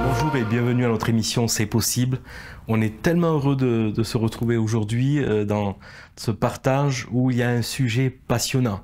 Bonjour et bienvenue à notre émission C'est possible. On est tellement heureux de se retrouver aujourd'hui dans ce partage où il y a un sujet passionnant.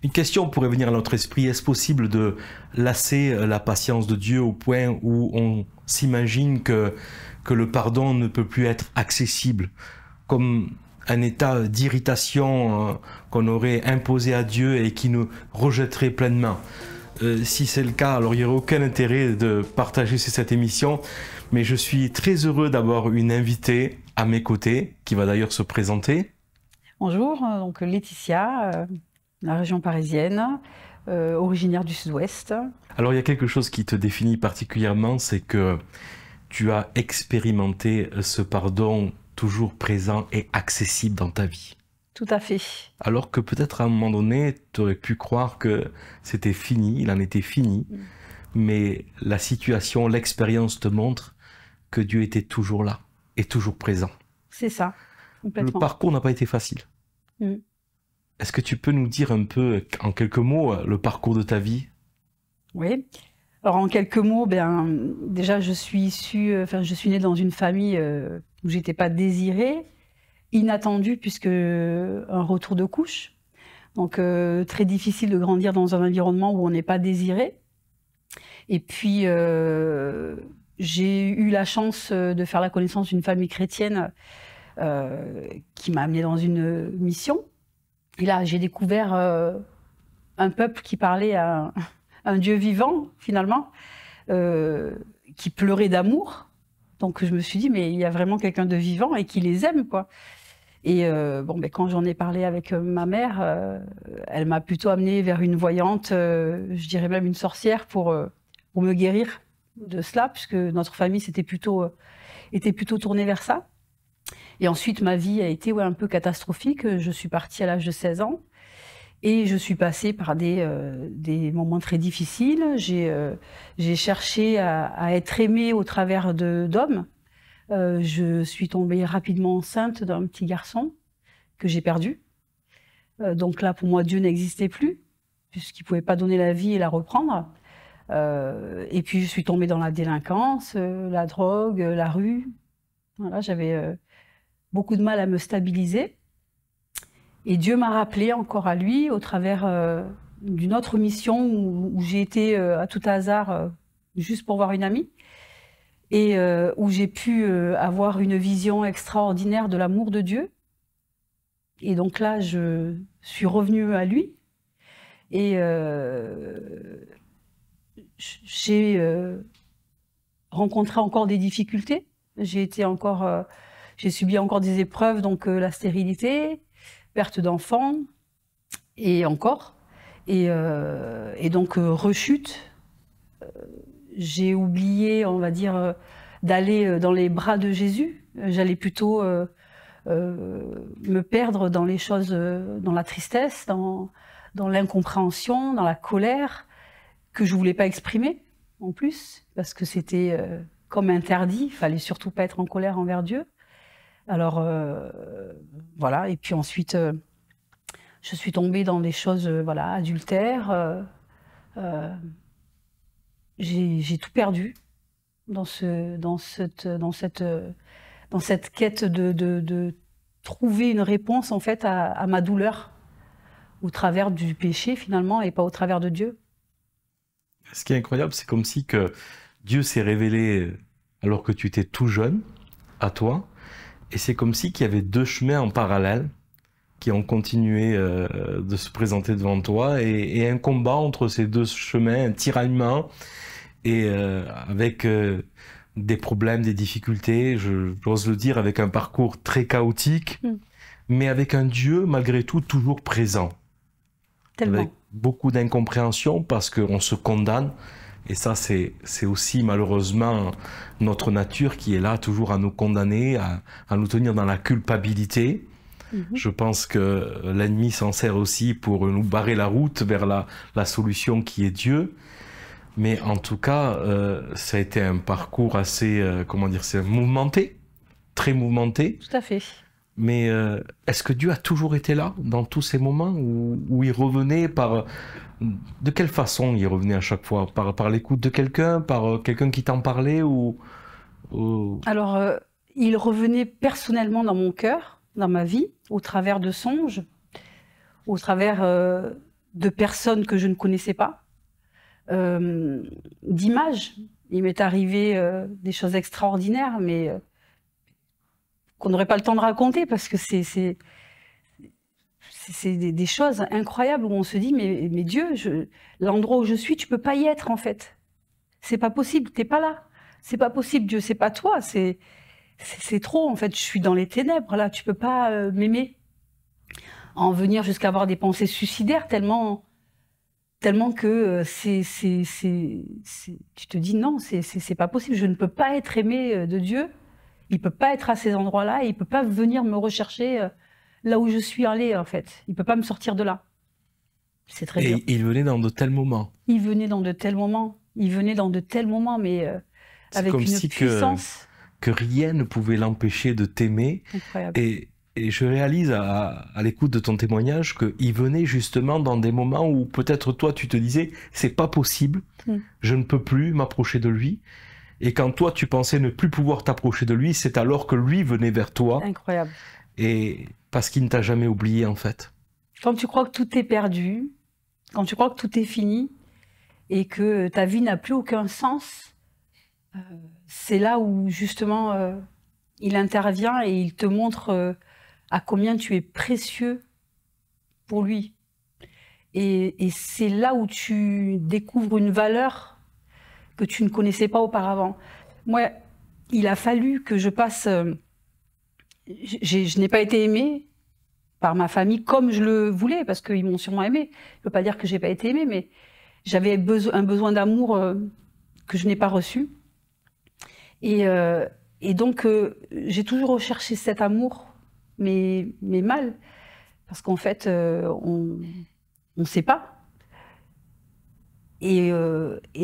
Une question pourrait venir à notre esprit: est-ce possible de lasser la patience de Dieu au point où on s'imagine que le pardon ne peut plus être accessible, comme un état d'irritation qu'on aurait imposé à Dieu et qui nous rejetterait pleinement? Si c'est le cas, alors il n'y aurait aucun intérêt de partager cette émission, mais je suis très heureux d'avoir une invitée à mes côtés, qui va d'ailleurs se présenter. Bonjour, donc Laetitia, la région parisienne, originaire du Sud-Ouest. Alors il y a quelque chose qui te définit particulièrement, c'est que tu as expérimenté ce pardon toujours présent et accessible dans ta vie. Tout à fait. Alors que peut-être à un moment donné, tu aurais pu croire que c'était fini, il en était fini, mais la situation, l'expérience te montre que Dieu était toujours là et toujours présent. C'est ça, complètement. Le parcours n'a pas été facile. Est-ce que tu peux nous dire un peu, en quelques mots, le parcours de ta vie? Oui. Alors en quelques mots, déjà je suis née dans une famille où j'étais pas désirée, inattendue puisque un retour de couche. Donc très difficile de grandir dans un environnement où on n'est pas désiré. Et puis j'ai eu la chance de faire la connaissance d'une famille chrétienne qui m'a amenée dans une mission. Et là j'ai découvert un peuple qui parlait à un Dieu vivant finalement, qui pleurait d'amour. Donc je me suis dit, mais il y a vraiment quelqu'un de vivant et qui les aime, quoi. Et quand j'en ai parlé avec ma mère, elle m'a plutôt amenée vers une voyante, je dirais même une sorcière, pour me guérir de cela, puisque notre famille était plutôt tournée vers ça. Et ensuite, ma vie a été un peu catastrophique. Je suis partie à l'âge de 16 ans et je suis passée par des moments très difficiles. J'ai cherché à être aimée au travers d'hommes. Je suis tombée rapidement enceinte d'un petit garçon que j'ai perdu. Donc là, pour moi, Dieu n'existait plus, puisqu'il ne pouvait pas donner la vie et la reprendre. Et puis, je suis tombée dans la délinquance, la drogue, la rue. Voilà, j'avais beaucoup de mal à me stabiliser. Et Dieu m'a rappelé encore à lui au travers d'une autre mission où j'ai été à tout hasard, juste pour voir une amie. Et où j'ai pu avoir une vision extraordinaire de l'amour de Dieu. Et donc là, je suis revenue à lui. Et j'ai rencontré encore des difficultés. J'ai subi encore des épreuves, donc la stérilité, perte d'enfants, et encore. Et donc rechute. J'ai oublié, on va dire, d'aller dans les bras de Jésus. J'allais plutôt me perdre dans les choses, dans la tristesse, dans l'incompréhension, dans la colère, que je ne voulais pas exprimer, en plus, parce que c'était comme interdit. Il ne fallait surtout pas être en colère envers Dieu. Alors, voilà. Et puis ensuite, je suis tombée dans des choses, adultères. J'ai tout perdu dans cette quête de trouver une réponse en fait à ma douleur au travers du péché finalement et pas au travers de Dieu. Ce qui est incroyable, c'est comme si que Dieu s'est révélé alors que tu étais tout jeune à toi, et c'est comme si qu'il y avait deux chemins en parallèle qui ont continué de se présenter devant toi, et un combat entre ces deux chemins, un tiraillement, et avec des problèmes, des difficultés, j'ose le dire, avec un parcours très chaotique, mais avec un Dieu malgré tout toujours présent. Tellement. Avec beaucoup d'incompréhension parce qu'on se condamne, et ça c'est aussi malheureusement notre nature qui est là toujours à nous condamner, à nous tenir dans la culpabilité. Je pense que l'ennemi s'en sert aussi pour nous barrer la route vers la solution qui est Dieu. Mais en tout cas, ça a été un parcours assez, c'est mouvementé, très mouvementé. Tout à fait. Mais est-ce que Dieu a toujours été là dans tous ces moments où il revenait par De quelle façon il revenait à chaque fois? Par l'écoute de quelqu'un? Par quelqu'un qui t'en parlait ou... Alors, il revenait personnellement dans mon cœur, dans ma vie, au travers de songes, au travers de personnes que je ne connaissais pas, d'images. Il m'est arrivé des choses extraordinaires, mais qu'on n'aurait pas le temps de raconter parce que c'est des choses incroyables où on se dit mais Dieu, l'endroit où je suis, tu peux pas y être en fait. C'est pas possible, t'es pas là. C'est pas possible, Dieu, c'est pas toi. C'est trop en fait. Je suis dans les ténèbres là. Tu peux pas m'aimer. En venir jusqu'à avoir des pensées suicidaires tellement que tu te dis non, c'est pas possible. Je ne peux pas être aimé de Dieu. Il peut pas être à ces endroits-là. Et il peut pas venir me rechercher là où je suis allée, en fait. Il peut pas me sortir de là. C'est très dur. Et il venait dans de tels moments. Il venait dans de tels moments. Il venait dans de tels moments, mais avec comme une si puissance. Que rien ne pouvait l'empêcher de t'aimer. Incroyable. Et je réalise à l'écoute de ton témoignage qu'il venait justement dans des moments où peut-être toi tu te disais c'est pas possible, je ne peux plus m'approcher de lui. Et quand toi tu pensais ne plus pouvoir t'approcher de lui, c'est alors que lui venait vers toi. Incroyable. Et parce qu'il ne t'a jamais oublié en fait. Quand tu crois que tout est perdu, quand tu crois que tout est fini et que ta vie n'a plus aucun sens, c'est là où justement il intervient et il te montre à combien tu es précieux pour lui. Et c'est là où tu découvres une valeur que tu ne connaissais pas auparavant. Moi, il a fallu que je passe... je n'ai pas été aimée par ma famille comme je le voulais, parce qu'ils m'ont sûrement aimée. Je ne veux pas dire que je n'ai pas été aimée, mais j'avais un besoin d'amour que je n'ai pas reçu. Et donc, j'ai toujours recherché cet amour, mais mal. Parce qu'en fait, on ne sait pas. Et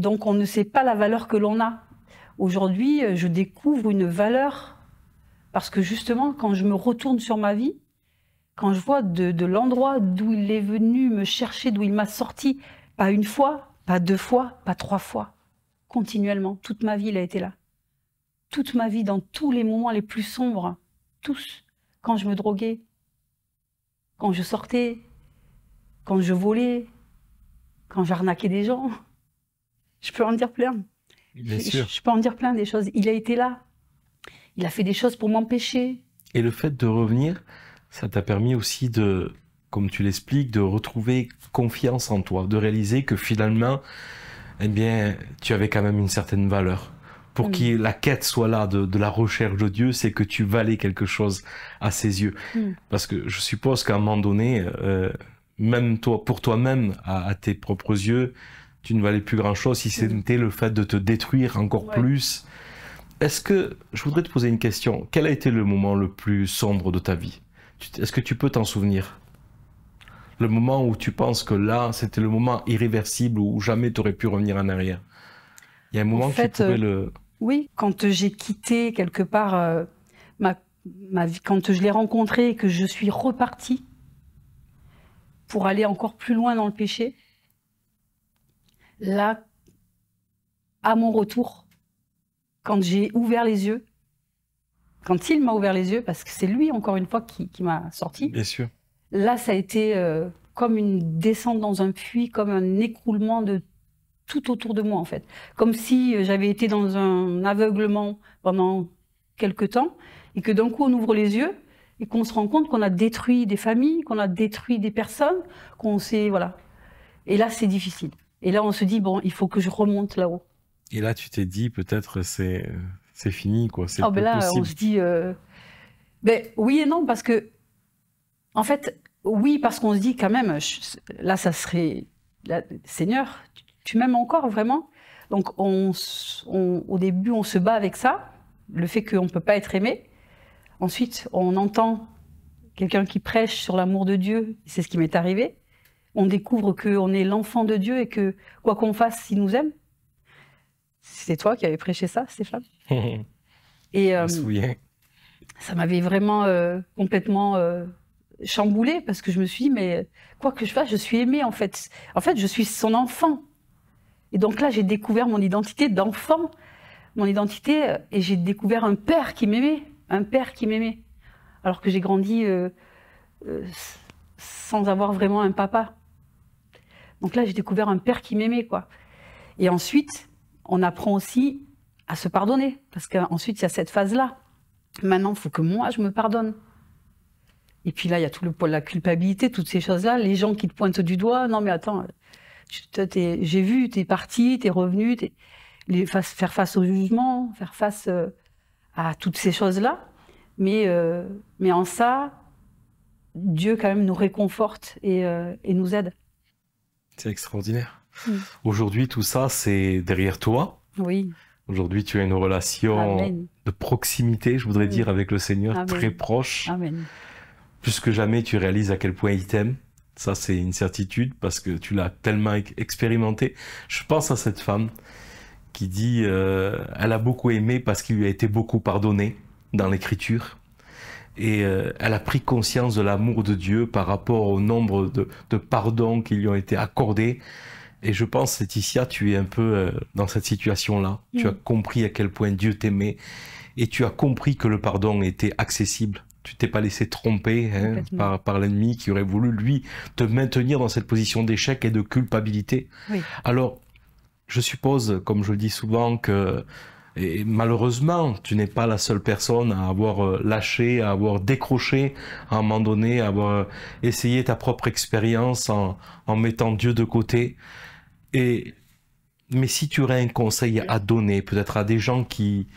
donc, on ne sait pas la valeur que l'on a. Aujourd'hui, je découvre une valeur parce que justement, quand je me retourne sur ma vie, quand je vois de l'endroit d'où il est venu me chercher, d'où il m'a sorti, pas une fois, pas deux fois, pas trois fois, continuellement, toute ma vie, il a été là. Toute ma vie, dans tous les moments les plus sombres, tous, quand je me droguais, quand je sortais, quand je volais, quand j'arnaquais des gens. Je peux en dire plein. Bien sûr. Je peux en dire plein des choses. Il a été là. Il a fait des choses pour m'empêcher. Et le fait de revenir, ça t'a permis aussi de, comme tu l'expliques, de retrouver confiance en toi, de réaliser que finalement, eh bien, tu avais quand même une certaine valeur. Pour que la quête soit là de la recherche de Dieu, c'est que tu valais quelque chose à ses yeux. Parce que je suppose qu'à un moment donné, même toi, pour toi-même, à tes propres yeux, tu ne valais plus grand-chose si c'était le fait de te détruire encore plus. Est-ce que, je voudrais te poser une question, quel a été le moment le plus sombre de ta vie? Est-ce que tu peux t'en souvenir? Le moment où tu penses que là, c'était le moment irréversible où jamais tu aurais pu revenir en arrière. Il y a un moment qui pourrait le... Oui, quand j'ai quitté quelque part ma vie, quand je l'ai rencontré et que je suis repartie pour aller encore plus loin dans le péché, là, à mon retour, quand j'ai ouvert les yeux, quand il m'a ouvert les yeux, parce que c'est lui, encore une fois, qui m'a sorti. Bien sûr. Là, ça a été comme une descente dans un puits, comme un écroulement de tout autour de moi, en fait. Comme si j'avais été dans un aveuglement pendant quelque temps, et que d'un coup, on ouvre les yeux, et qu'on se rend compte qu'on a détruit des familles, qu'on a détruit des personnes, qu'on s'est... Voilà. Et là, c'est difficile. Et là, on se dit, bon, il faut que je remonte là-haut. Et là, tu t'es dit, peut-être, c'est fini, quoi. C'est ben là, possible. on se dit... Ben, oui et non, parce que... En fait, oui, parce qu'on se dit quand même, là, ça serait... Là, Seigneur, tu m'aimes encore, vraiment? Donc, au début, on se bat avec ça, le fait qu'on ne peut pas être aimé. Ensuite, on entend quelqu'un qui prêche sur l'amour de Dieu, c'est ce qui m'est arrivé. On découvre qu'on est l'enfant de Dieu et que, quoi qu'on fasse, il nous aime. C'est toi qui avais prêché ça, Stéphane? Et je me souviens. ça m'avait vraiment complètement chamboulée parce que je me suis dit, mais quoi que je fasse, je suis aimée en fait. En fait, je suis son enfant. Et donc là, j'ai découvert mon identité d'enfant, mon identité, et j'ai découvert un père qui m'aimait, alors que j'ai grandi sans avoir vraiment un papa. Donc là, j'ai découvert un père qui m'aimait, quoi. Et ensuite, on apprend aussi à se pardonner, parce qu'ensuite, il y a cette phase-là. Maintenant, il faut que moi, je me pardonne. Et puis là, il y a tout le poids de la culpabilité, toutes ces choses-là. Les gens qui te pointent du doigt, non mais attends, j'ai vu, t'es parti, t'es revenu, faire face au jugement, faire face à toutes ces choses-là. Mais en ça, Dieu quand même nous réconforte et nous aide. C'est extraordinaire. Aujourd'hui, tout ça, c'est derrière toi. Oui. Aujourd'hui, tu as une relation de proximité, je voudrais dire, avec le Seigneur, très proche. Amen. Plus que jamais, tu réalises à quel point il t'aime. Ça, c'est une certitude parce que tu l'as tellement expérimenté. Je pense à cette femme qui dit elle a beaucoup aimé parce qu'il lui a été beaucoup pardonné dans l'Écriture. Et elle a pris conscience de l'amour de Dieu par rapport au nombre de pardons qui lui ont été accordés. Et je pense, Laetitia, tu es un peu dans cette situation-là. Tu as compris à quel point Dieu t'aimait et tu as compris que le pardon était accessible. Tu t'es pas laissé tromper par l'ennemi qui aurait voulu, lui, te maintenir dans cette position d'échec et de culpabilité. Oui. Alors, je suppose, comme je le dis souvent, que et malheureusement, tu n'es pas la seule personne à avoir lâché, à avoir décroché à un moment donné, à avoir essayé ta propre expérience en mettant Dieu de côté. Mais si tu aurais un conseil à donner, peut-être à des gens qui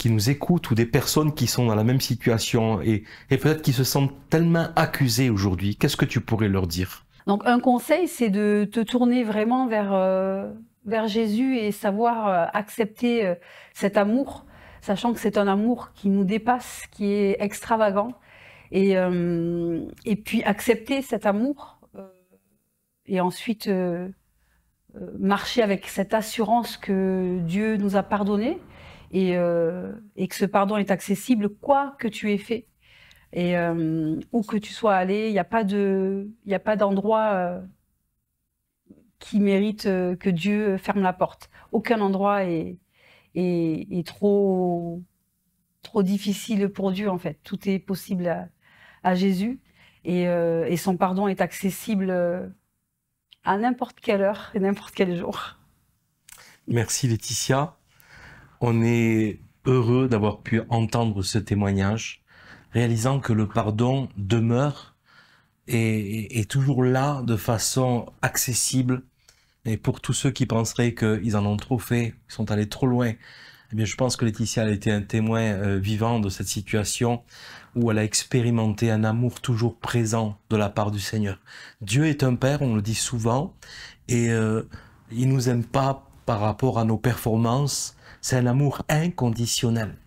nous écoutent ou des personnes qui sont dans la même situation et peut-être qui se sentent tellement accusés aujourd'hui, qu'est-ce que tu pourrais leur dire? Donc un conseil, c'est de te tourner vraiment vers Jésus et savoir accepter cet amour, sachant que c'est un amour qui nous dépasse, qui est extravagant. Et puis accepter cet amour et ensuite marcher avec cette assurance que Dieu nous a pardonné et que ce pardon est accessible quoi que tu aies fait. Et où que tu sois allé, il n'y a pas d'endroit qui mérite que Dieu ferme la porte. Aucun endroit est trop difficile pour Dieu, en fait. Tout est possible à Jésus. Et son pardon est accessible à n'importe quelle heure et n'importe quel jour. Merci Laetitia. On est heureux d'avoir pu entendre ce témoignage, réalisant que le pardon demeure et est toujours là de façon accessible. Et pour tous ceux qui penseraient qu'ils en ont trop fait, qu'ils sont allés trop loin, eh bien, je pense que Laetitia a été un témoin vivant de cette situation où elle a expérimenté un amour toujours présent de la part du Seigneur. Dieu est un Père, on le dit souvent, et il nous aime pas par rapport à nos performances. C'est un amour inconditionnel.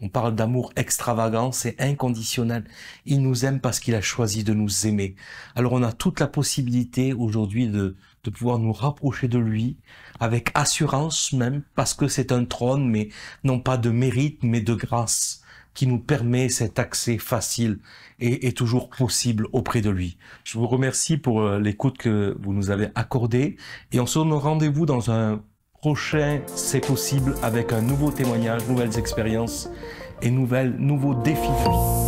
On parle d'amour extravagant, c'est inconditionnel. Il nous aime parce qu'il a choisi de nous aimer. Alors on a toute la possibilité aujourd'hui de pouvoir nous rapprocher de lui, avec assurance même, parce que c'est un trône, mais non pas de mérite, mais de grâce, qui nous permet cet accès facile et toujours possible auprès de lui. Je vous remercie pour l'écoute que vous nous avez accordée, et on se donne rendez-vous dans un prochain C'est possible avec un nouveau témoignage, nouvelles expériences et nouveaux défis de vie.